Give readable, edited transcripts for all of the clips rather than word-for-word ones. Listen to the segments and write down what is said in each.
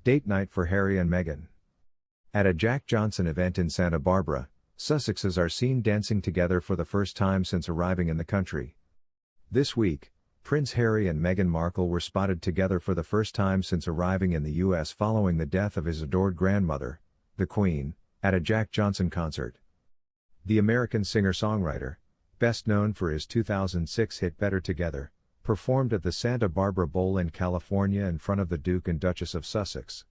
Date night for Harry and Meghan. At a Jack Johnson event in Santa Barbara, Sussexes are seen dancing together for the first time since arriving in the country. This week, Prince Harry and Meghan Markle were spotted together for the first time since arriving in the U.S. following the death of his adored grandmother, the Queen, at a Jack Johnson concert. The American singer-songwriter, best known for his 2006 hit Better Together, performed at the Santa Barbara Bowl in California in front of the Duke and Duchess of Sussex.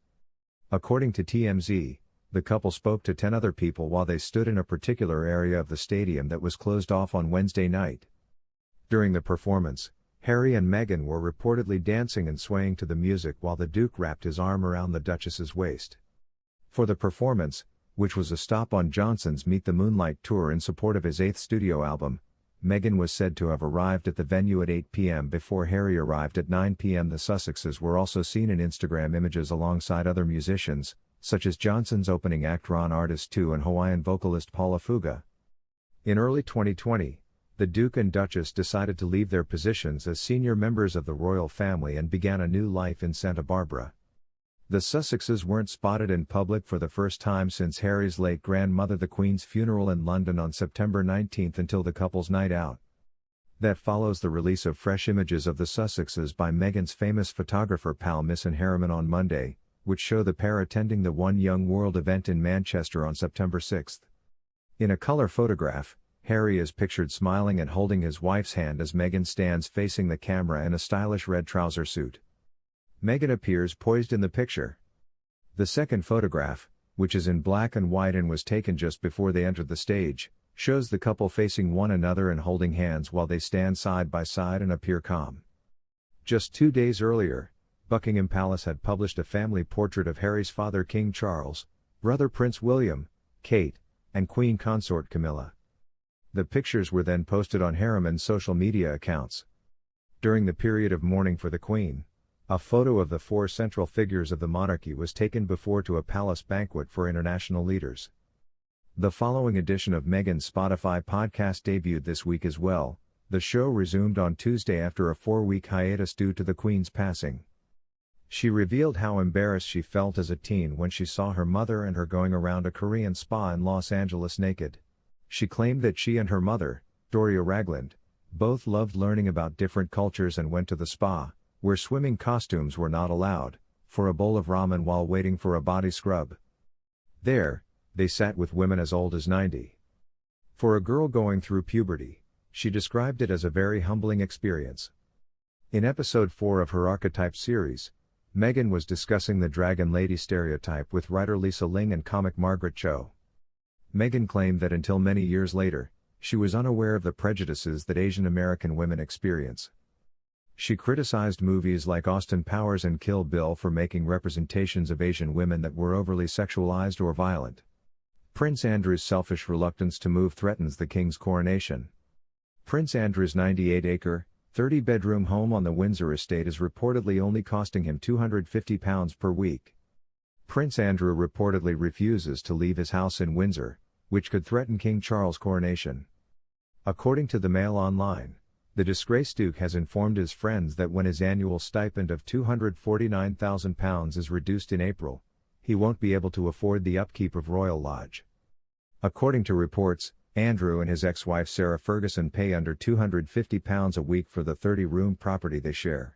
According to TMZ, the couple spoke to 10 other people while they stood in a particular area of the stadium that was closed off on Wednesday night. During the performance, Harry and Meghan were reportedly dancing and swaying to the music while the Duke wrapped his arm around the Duchess's waist. For the performance, which was a stop on Johnson's Meet the Moonlight tour in support of his 8th studio album, Meghan was said to have arrived at the venue at 8 p.m. before Harry arrived at 9 p.m. The Sussexes were also seen in Instagram images alongside other musicians, such as Johnson's opening act Ron Artist II and Hawaiian vocalist Paula Fuga. In early 2020, the Duke and Duchess decided to leave their positions as senior members of the royal family and began a new life in Santa Barbara. The Sussexes weren't spotted in public for the first time since Harry's late grandmother the Queen's funeral in London on September 19 until the couple's night out. That follows the release of fresh images of the Sussexes by Meghan's famous photographer pal Miss and Harriman on Monday, which show the pair attending the One Young World event in Manchester on September 6. In a color photograph, Harry is pictured smiling and holding his wife's hand as Meghan stands facing the camera in a stylish red trouser suit. Meghan appears poised in the picture. The second photograph, which is in black and white and was taken just before they entered the stage, shows the couple facing one another and holding hands while they stand side by side and appear calm. Just 2 days earlier, Buckingham Palace had published a family portrait of Harry's father King Charles, brother Prince William, Kate, and Queen Consort Camilla. The pictures were then posted on Harriman's social media accounts. During the period of mourning for the Queen, a photo of the 4 central figures of the monarchy was taken before to a palace banquet for international leaders. The following edition of Meghan's Spotify podcast debuted this week as well. The show resumed on Tuesday after a 4-week hiatus due to the Queen's passing. She revealed how embarrassed she felt as a teen when she saw her mother and her going around a Korean spa in Los Angeles naked. She claimed that she and her mother, Doria Ragland, both loved learning about different cultures and went to the spa, where swimming costumes were not allowed, for a bowl of ramen while waiting for a body scrub. There, they sat with women as old as 90. For a girl going through puberty, she described it as a very humbling experience. In episode 4 of her Archetype series, Meghan was discussing the Dragon Lady stereotype with writer Lisa Ling and comic Margaret Cho. Meghan claimed that until many years later, she was unaware of the prejudices that Asian American women experience. She criticized movies like Austin Powers and Kill Bill for making representations of Asian women that were overly sexualized or violent. Prince Andrew's selfish reluctance to move threatens the king's coronation. Prince Andrew's 98-acre, 30-bedroom home on the Windsor estate is reportedly only costing him £250 per week. Prince Andrew reportedly refuses to leave his house in Windsor, which could threaten King Charles' coronation. According to the Mail Online, the disgraced Duke has informed his friends that when his annual stipend of £249,000 is reduced in April, he won't be able to afford the upkeep of Royal Lodge. According to reports, Andrew and his ex-wife Sarah Ferguson pay under £250 a week for the 30-room property they share.